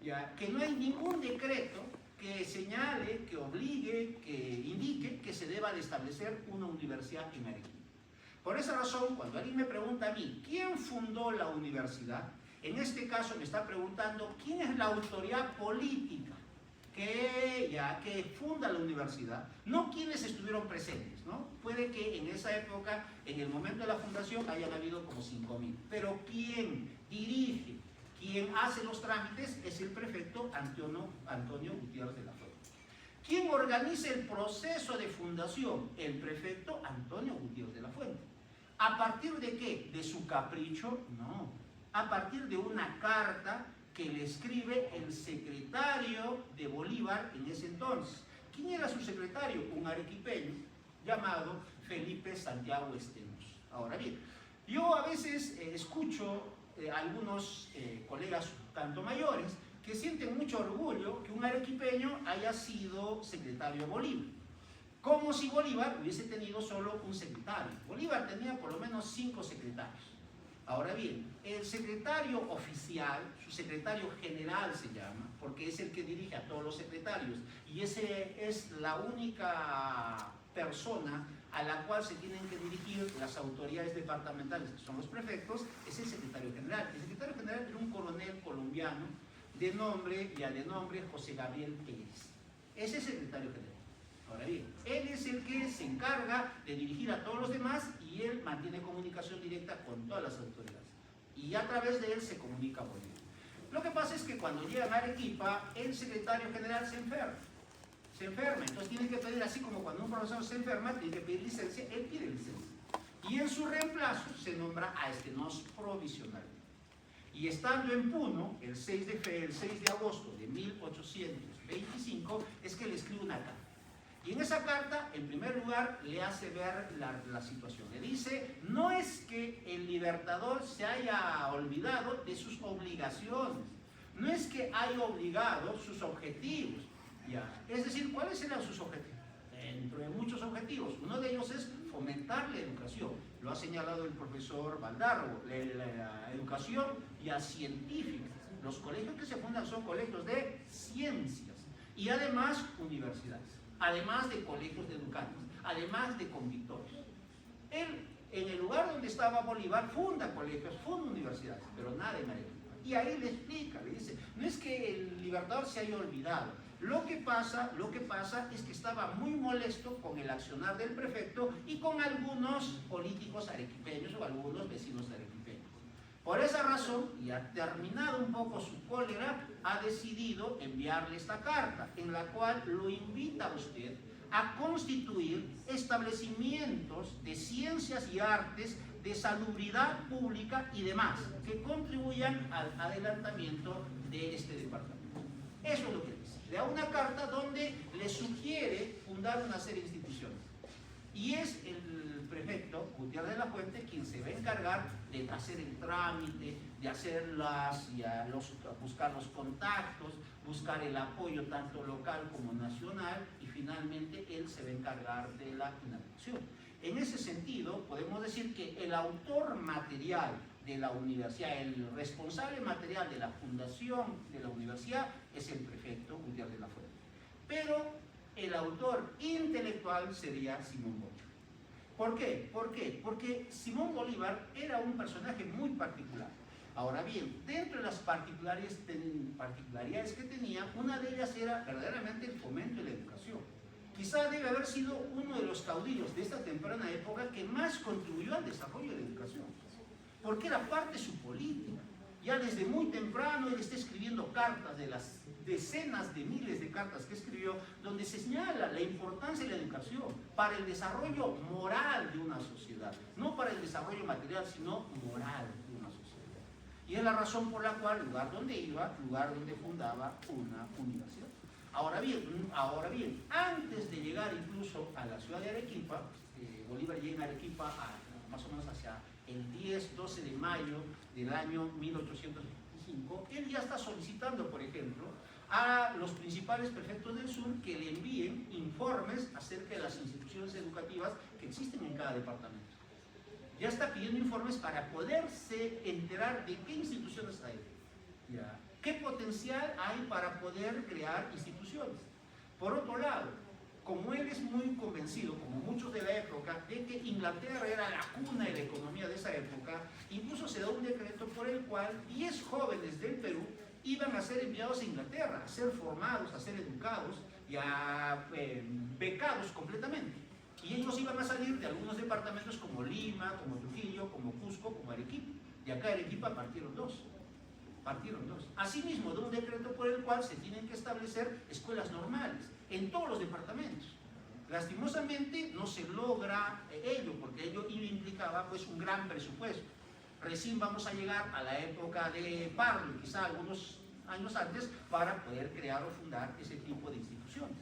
¿ya? Que no hay ningún decreto que señale, que obligue, que indique que se deba de establecer una universidad en Arequipa. Por esa razón, cuando alguien me pregunta a mí, ¿quién fundó la universidad? En este caso me está preguntando, ¿quién es la autoridad política que funda la universidad? No quienes estuvieron presentes, ¿no? Puede que en esa época, en el momento de la fundación, hayan habido como 5.000. Pero quien dirige, quien hace los trámites, es el prefecto Antonio Gutiérrez de la Fuente. ¿Quién organiza el proceso de fundación? El prefecto Antonio Gutiérrez de la Fuente. ¿A partir de qué? ¿De su capricho? No. A partir de una carta que le escribe el secretario de Bolívar en ese entonces. ¿Quién era su secretario? Un arequipeño llamado Felipe Santiago Estenos. Ahora bien, yo a veces escucho algunos colegas tanto mayores que sienten mucho orgullo que un arequipeño haya sido secretario de Bolívar. Como si Bolívar hubiese tenido solo un secretario. Bolívar tenía por lo menos 5 secretarios. Ahora bien, el secretario oficial, su secretario general se llama, porque es el que dirige a todos los secretarios, y ese es la única persona a la cual se tienen que dirigir las autoridades departamentales, que son los prefectos, es el secretario general. El secretario general era un coronel colombiano de nombre José Gabriel Pérez. Ese es el secretario general. Ahora bien, él es el que se encarga de dirigir a todos los demás y él mantiene comunicación directa con todas las autoridades. Y a través de él se comunica con él. Lo que pasa es que cuando llegan a Arequipa, el secretario general se enferma. Entonces tiene que pedir, así como cuando un profesor se enferma, tiene que pedir licencia, él pide licencia. Y en su reemplazo se nombra a Estenos provisionalmente. Y estando en Puno, el 6 de agosto de 1825, es que le escribe una carta. Y en esa carta, en primer lugar, le hace ver la situación. Le dice, no es que el Libertador se haya olvidado de sus obligaciones, no es que haya obligado sus objetivos. ¿Ya? Es decir, ¿cuáles eran sus objetivos? Dentro de muchos objetivos, uno de ellos es fomentar la educación. Lo ha señalado el profesor Valdarro, la educación ya científica. Los colegios que se fundan son colegios de ciencias y además universidades, además de colegios de educantes, además de convictorios. Él, en el lugar donde estaba Bolívar, funda colegios, funda universidades, pero nada en Arequipa. Y ahí le explica, le dice, no es que el Libertador se haya olvidado, lo que pasa es que estaba muy molesto con el accionar del prefecto y con algunos políticos arequipeños o algunos vecinos arequipeños. Por esa razón, y ha terminado un poco su cólera, ha decidido enviarle esta carta, en la cual lo invita a usted a constituir establecimientos de ciencias y artes, de salubridad pública y demás, que contribuyan al adelantamiento de este departamento. Eso es lo que dice. Le da una carta donde le sugiere fundar una serie de instituciones. Y es el prefecto Gutiérrez de la Fuente quien se va a encargar de hacer el trámite, de hacer buscar los contactos, buscar el apoyo tanto local como nacional, y finalmente él se va a encargar de la inauguración. En ese sentido, podemos decir que el autor material de la universidad, el responsable material de la fundación de la universidad, es el prefecto Gutiérrez de la Fuente. Pero el autor intelectual sería Simón Bolívar. ¿Por qué? Porque Simón Bolívar era un personaje muy particular. Ahora bien, dentro de las particularidades que tenía, una de ellas era verdaderamente el fomento de la educación. Quizá debe haber sido uno de los caudillos de esta temprana época que más contribuyó al desarrollo de la educación, porque era parte de su política. Ya desde muy temprano él está escribiendo cartas, de las decenas de miles de cartas que escribió, donde se señala la importancia de la educación para el desarrollo moral de una sociedad, no para el desarrollo material, sino moral de una sociedad. Y es la razón por la cual, lugar donde iba, lugar donde fundaba una universidad. Ahora bien, antes de llegar incluso a la ciudad de Arequipa, Bolívar llega a Arequipa más o menos hacia el 10-12 de mayo del año 1825, él ya está solicitando, por ejemplo, a los principales prefectos del sur que le envíen informes acerca de las instituciones educativas que existen en cada departamento. Ya está pidiendo informes para poderse enterar de qué instituciones hay. ¿Ya? ¿Qué potencial hay para poder crear instituciones? Por otro lado, como él es muy convencido, como muchos de la época, de que Inglaterra era la cuna de la economía de esa época, incluso se da un decreto por el cual 10 jóvenes del Perú iban a ser enviados a Inglaterra, a ser formados, a ser educados y a becados completamente. Y ellos iban a salir de algunos departamentos como Lima, como Trujillo, como Cusco, como Arequipa. De acá a Arequipa partieron dos. Asimismo, de un decreto por el cual se tienen que establecer escuelas normales en todos los departamentos. Lastimosamente no se logra ello, porque ello implicaba pues un gran presupuesto. Recién vamos a llegar a la época de Parlo, quizá algunos años antes, para poder crear o fundar ese tipo de instituciones.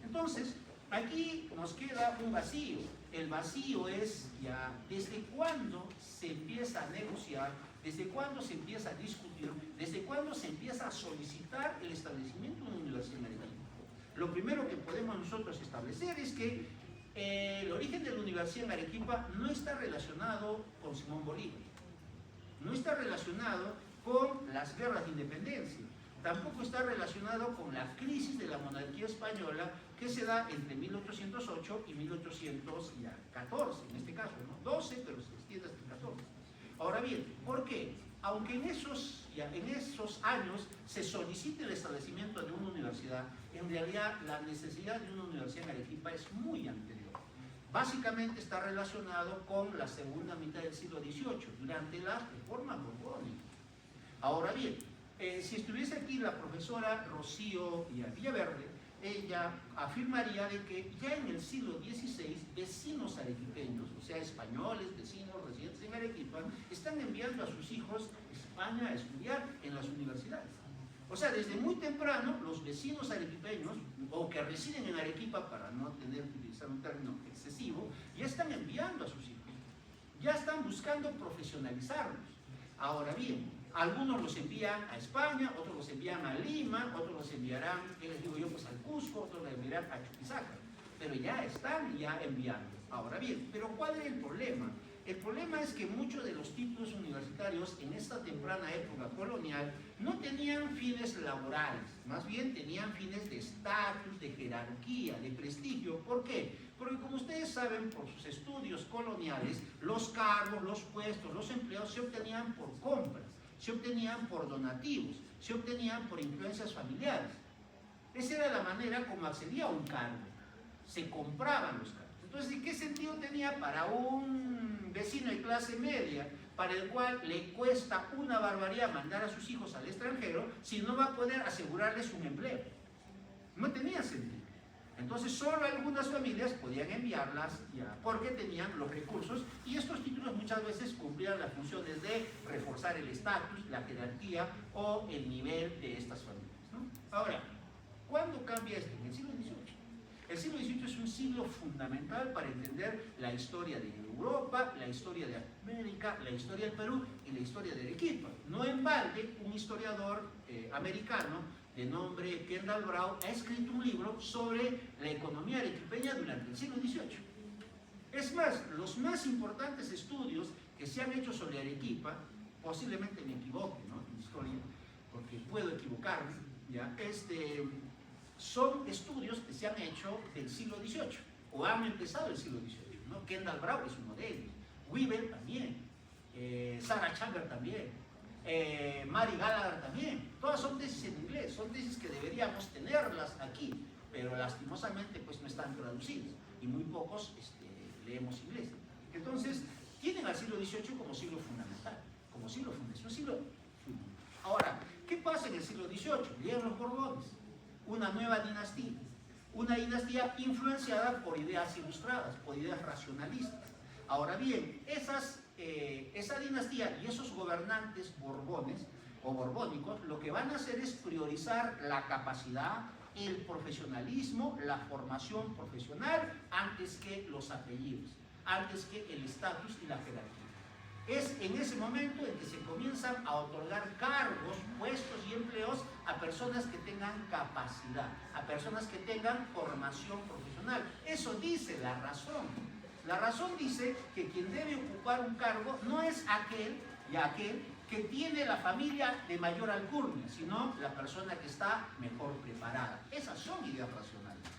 Entonces, aquí nos queda un vacío. El vacío es ya desde cuándo se empieza a negociar, desde cuándo se empieza a discutir, desde cuándo se empieza a solicitar el establecimiento de una universidad en Arequipa. Lo primero que podemos nosotros establecer es que el origen de la universidad en Arequipa no está relacionado con Simón Bolívar, no está relacionado con las guerras de independencia, tampoco está relacionado con la crisis de la monarquía española que se da entre 1808 y 1814, en este caso, ¿no? 12, pero se extiende hasta el 14. Ahora bien, ¿por qué? Aunque en esos años se solicite el establecimiento de una universidad, en realidad la necesidad de una universidad en Arequipa es muy anterior. Básicamente está relacionado con la segunda mitad del siglo XVIII, durante la reforma borbónica. Ahora bien, si estuviese aquí la profesora Rocío Villaverde, ella afirmaría de que ya en el siglo XVI, vecinos arequipeños, o sea, españoles, vecinos residentes en Arequipa, están enviando a sus hijos a España a estudiar en las universidades. O sea, desde muy temprano, los vecinos arequipeños, o que residen en Arequipa, para no tener que utilizar un término excesivo, ya están enviando a sus hijos. Ya están buscando profesionalizarlos. Ahora bien, algunos los envían a España, otros los envían a Lima, otros los enviarán, ¿qué les digo yo? Pues al Cusco, otros los enviarán a Chuquisaca. Pero ya están enviando. Ahora bien, ¿pero cuál es el problema? El problema es que muchos de los títulos universitarios en esta temprana época colonial no tenían fines laborales, más bien tenían fines de estatus, de jerarquía, de prestigio. ¿Por qué? Porque como ustedes saben, por sus estudios coloniales, los cargos, los puestos, los empleos se obtenían por compras, se obtenían por donativos, se obtenían por influencias familiares. Esa era la manera como accedía a un cargo. Se compraban los cargos. Entonces, ¿qué sentido tenía para un vecino de clase media, para el cual le cuesta una barbaridad mandar a sus hijos al extranjero, si no va a poder asegurarles un empleo? No tenía sentido. Entonces, solo algunas familias podían enviarlas porque tenían los recursos, y estos títulos muchas veces cumplían las funciones de reforzar el estatus, la jerarquía o el nivel de estas familias, ¿no? Ahora, ¿cuándo cambia esto? En el siglo XVIII. El siglo XVIII es un siglo fundamental para entender la historia de Europa, la historia de América, la historia del Perú y la historia de Arequipa. No en balde, un historiador americano de nombre Kendall Brown ha escrito un libro sobre la economía arequipeña durante el siglo XVIII. Es más, los más importantes estudios que se han hecho sobre Arequipa, posiblemente me equivoque, ¿no?, en historia, porque puedo equivocarme, son estudios que se han hecho del siglo XVIII, o han empezado el siglo XVIII, ¿no? Kendall Brown es uno de ellos, Weber también, Sarah Chamber también, Mary Gallagher también. Todas son tesis en inglés, son tesis que deberíamos tenerlas aquí, pero lastimosamente pues no están traducidas, y muy pocos leemos inglés. Entonces, tienen al siglo XVIII como siglo fundamental, como siglo fundamental. Ahora, ¿qué pasa en el siglo XVIII? Llegan los Borbones, una nueva dinastía, una dinastía influenciada por ideas ilustradas, por ideas racionalistas. Ahora bien, esa dinastía y esos gobernantes borbones o borbónicos lo que van a hacer es priorizar la capacidad, el profesionalismo, la formación profesional antes que los apellidos, antes que el estatus y la jerarquía. Es en ese momento en que se comienzan a otorgar cargos, puestos y empleos a personas que tengan capacidad, a personas que tengan formación profesional. Eso dice la razón. La razón dice que quien debe ocupar un cargo no es aquel que tiene la familia de mayor alcurnia, sino la persona que está mejor preparada. Esas son ideas racionales.